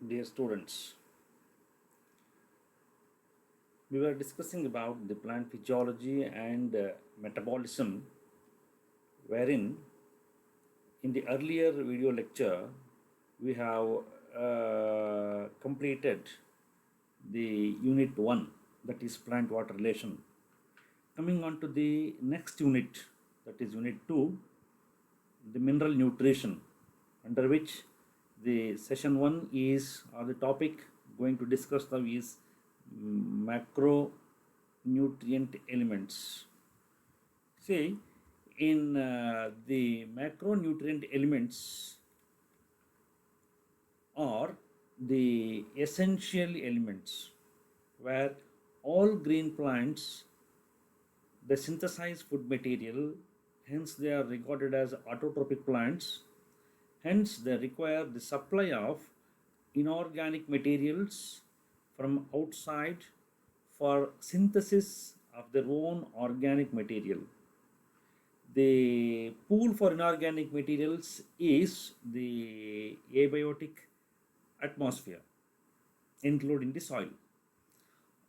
Dear students, we were discussing about the plant physiology and metabolism, wherein in the earlier video lecture we have completed the unit 1, that is plant water relation. Coming on to the next unit, that is unit 2, the mineral nutrition, under which the session 1 is, or the topic going to discuss now is macronutrient elements. See, in the macronutrient elements are the essential elements where all green plants they synthesize food material, hence they are regarded as autotrophic plants. Hence, they require the supply of inorganic materials from outside for synthesis of their own organic material. The pool for inorganic materials is the abiotic atmosphere, including the soil.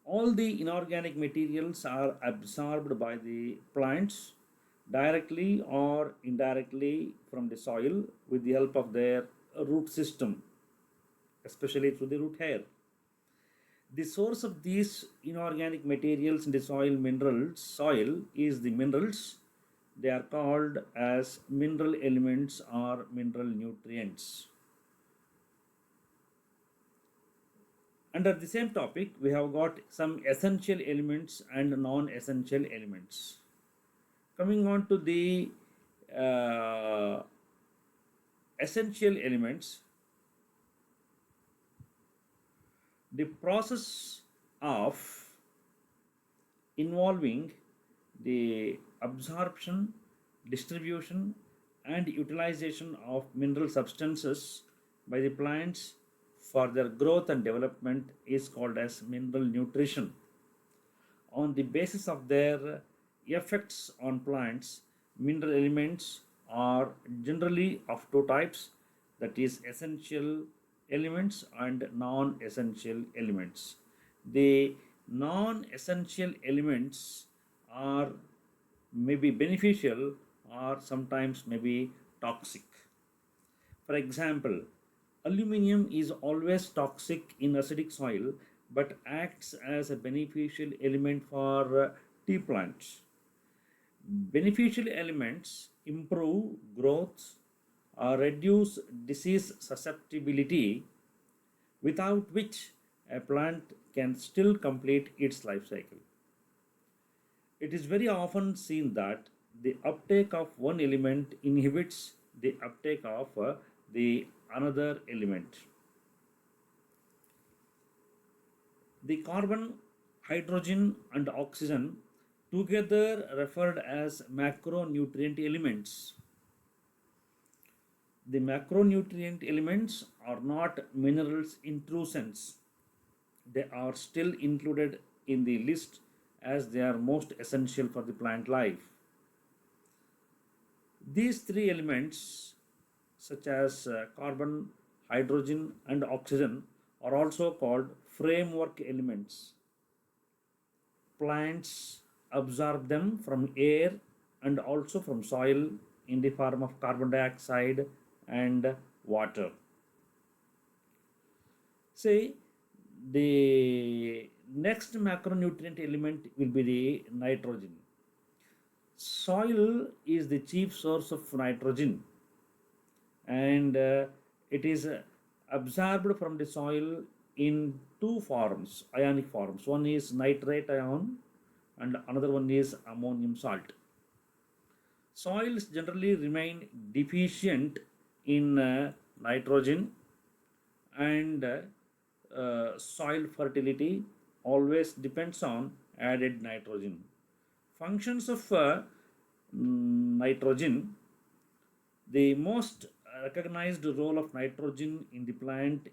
All the inorganic materials are absorbed by the plants directly or indirectly from the soil with the help of their root system, especially through the root hair. The source of these inorganic materials in the soil is the minerals. They are called as mineral elements or mineral nutrients. Under the same topic, we have got some essential elements and non-essential elements. Coming on to the uh, essential elements, the process of involving the absorption, distribution, and utilization of mineral substances by the plants for their growth and development is called as mineral nutrition. On the basis of their effects on plants, mineral elements are generally of two types, that is essential elements and non-essential elements. The non-essential elements are maybe beneficial or sometimes maybe toxic. For example, aluminium is always toxic in acidic soil but acts as a beneficial element for tea plants. Beneficial elements improve growth or reduce disease susceptibility, without which a plant can still complete its life cycle. It is very often seen that the uptake of one element inhibits the uptake of the another element. The carbon, hydrogen, and oxygen, together referred as macronutrient elements. The macronutrient elements are not minerals in true sense. They are still included in the list as they are most essential for the plant life. These three elements, such as carbon, hydrogen, and oxygen, are also called framework elements. Plants absorb them from air and also from soil in the form of carbon dioxide and water. Say the next macronutrient element will be the nitrogen. Soil is the chief source of nitrogen, and it is absorbed from the soil in two forms, ionic forms. One is nitrate ion and another one is ammonium salt. Soils generally remain deficient in nitrogen, and soil fertility always depends on added nitrogen. Functions of nitrogen: the most recognized role of nitrogen in the plant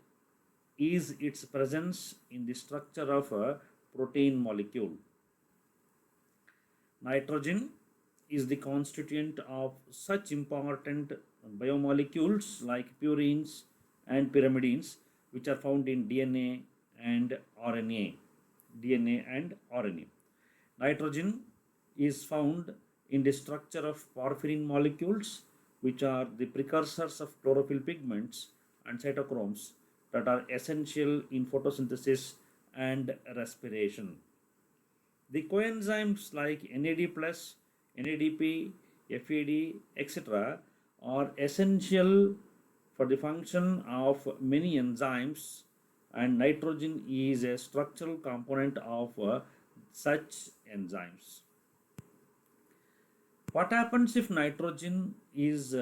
is its presence in the structure of a protein molecule. Nitrogen is the constituent of such important biomolecules like purines and pyrimidines which are found in DNA and RNA. DNA and RNA. Nitrogen is found in the structure of porphyrin molecules, which are the precursors of chlorophyll pigments and cytochromes that are essential in photosynthesis and respiration. The coenzymes like NAD+, NADP, FAD, etc. are essential for the function of many enzymes, and nitrogen is a structural component of such enzymes. What happens if nitrogen is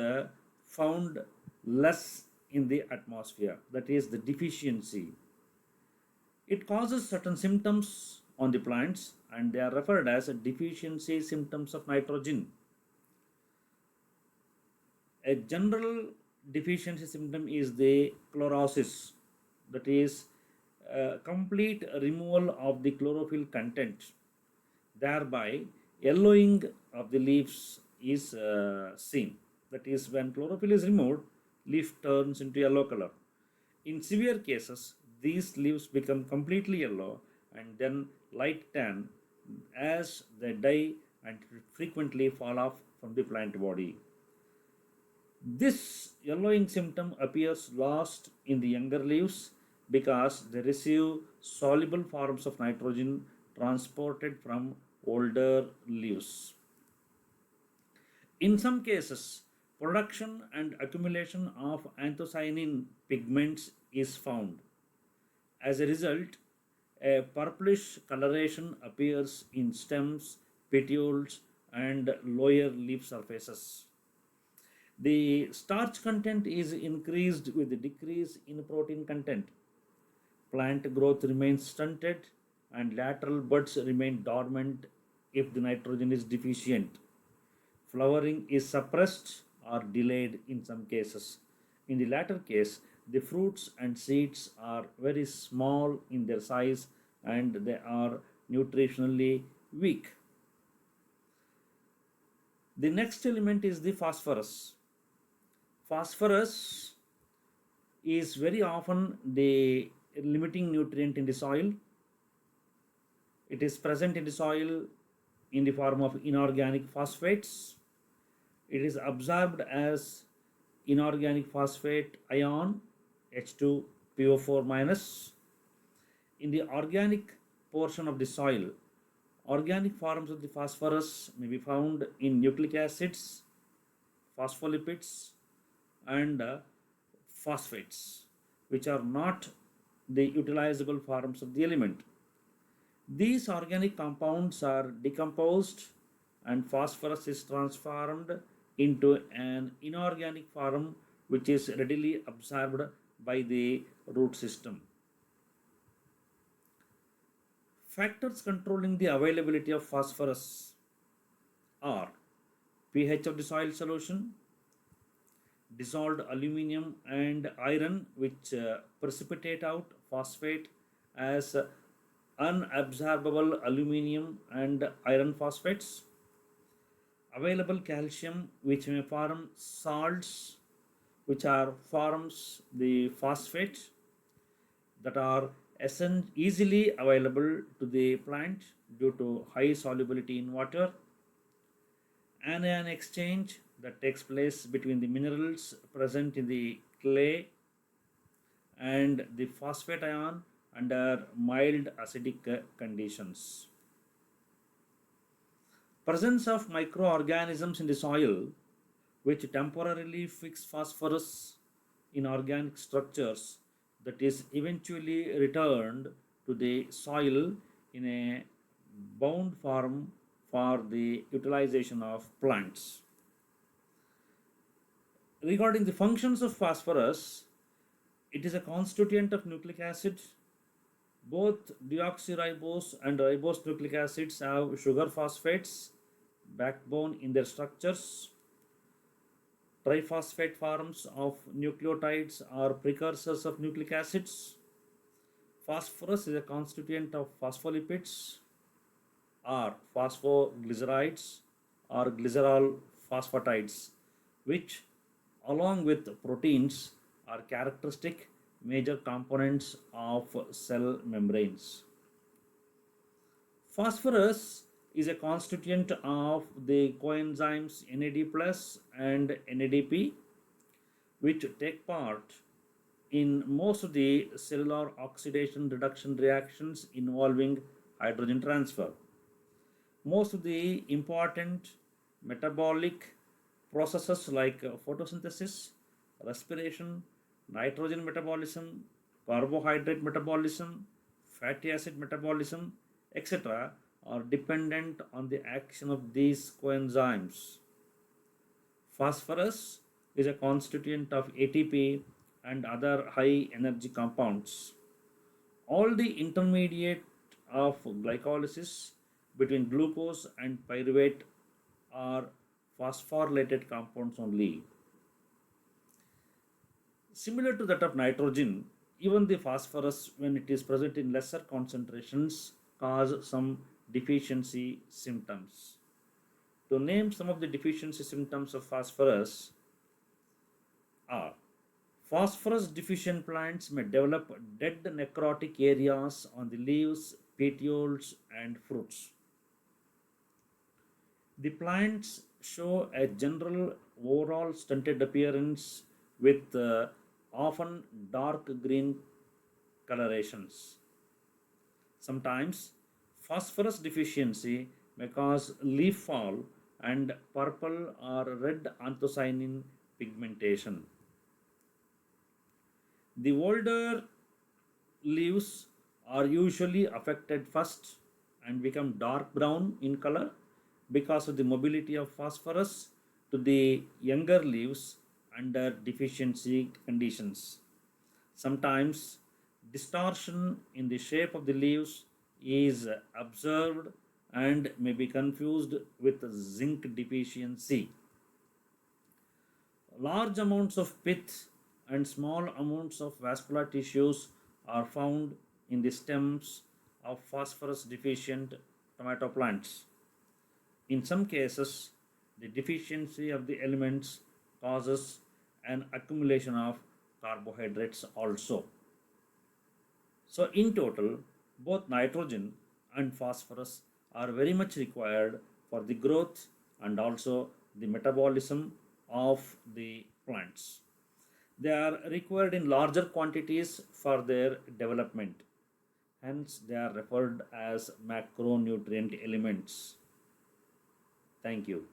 found less in the atmosphere? That is the deficiency. It causes certain symptoms on the plants, and they are referred as deficiency symptoms of nitrogen. A general deficiency symptom is the chlorosis, that is complete removal of the chlorophyll content, thereby yellowing of the leaves is seen. That is, when chlorophyll is removed, leaf turns into yellow color. In severe cases, these leaves become completely yellow and then light tan as they die and frequently fall off from the plant body. This yellowing symptom appears last in the younger leaves because they receive soluble forms of nitrogen transported from older leaves. In some cases, production and accumulation of anthocyanin pigments is found. As a result, a purplish coloration appears in stems, petioles, and lower leaf surfaces. The starch content is increased with the decrease in protein content. Plant growth remains stunted and lateral buds remain dormant if the nitrogen is deficient. Flowering is suppressed or delayed in some cases. In the latter case, the fruits and seeds are very small in their size and they are nutritionally weak. The next element is the phosphorus. Phosphorus is very often the limiting nutrient in the soil. It is present in the soil in the form of inorganic phosphates. It is absorbed as inorganic phosphate ion H2PO4 minus. In the organic portion of the soil, organic forms of the phosphorus may be found in nucleic acids, phospholipids, and phosphates, which are not the utilizable forms of the element. These organic compounds are decomposed and phosphorus is transformed into an inorganic form which is readily absorbed by the root system. Factors controlling the availability of phosphorus are pH of the soil solution, dissolved aluminum and iron which precipitate out phosphate as unabsorbable aluminum and iron phosphates, available calcium which may form salts which are forms the phosphate that are easily available to the plant due to high solubility in water, anion exchange that takes place between the minerals present in the clay and the phosphate ion under mild acidic conditions. Presence of microorganisms in the soil which temporarily fix phosphorus in organic structures that is eventually returned to the soil in a bound form for the utilization of plants. Regarding the functions of phosphorus, it is a constituent of nucleic acid. Both deoxyribose and ribose nucleic acids have sugar phosphates backbone in their structures. Triphosphate forms of nucleotides are precursors of nucleic acids. Phosphorus is a constituent of phospholipids or phosphoglycerides or glycerol phosphatides, which along with proteins are characteristic major components of cell membranes. Phosphorus is a constituent of the coenzymes NAD plus and NADP, which take part in most of the cellular oxidation reduction reactions involving hydrogen transfer. Most of the important metabolic processes like photosynthesis, respiration, nitrogen metabolism, carbohydrate metabolism, fatty acid metabolism, etc., are dependent on the action of these coenzymes. Phosphorus is a constituent of ATP and other high energy compounds. All the intermediate of glycolysis between glucose and pyruvate are phosphorylated compounds only. Similar to that of nitrogen, even the phosphorus, when it is present in lesser concentrations, cause some deficiency symptoms. To name some of the deficiency symptoms of phosphorus are: phosphorus deficient plants may develop dead necrotic areas on the leaves, petioles, and fruits. The plants show a general overall stunted appearance with often dark green colorations. Sometimes phosphorus deficiency may cause leaf fall and purple or red anthocyanin pigmentation. The older leaves are usually affected first and become dark brown in color because of the mobility of phosphorus to the younger leaves under deficiency conditions. Sometimes distortion in the shape of the leaves is observed and may be confused with zinc deficiency. Large amounts of pith and small amounts of vascular tissues are found in the stems of phosphorus deficient tomato plants. In some cases, the deficiency of the elements causes an accumulation of carbohydrates also. So, in total, both nitrogen and phosphorus are very much required for the growth and also the metabolism of the plants. They are required in larger quantities for their development. Hence, they are referred as macronutrient elements. Thank you.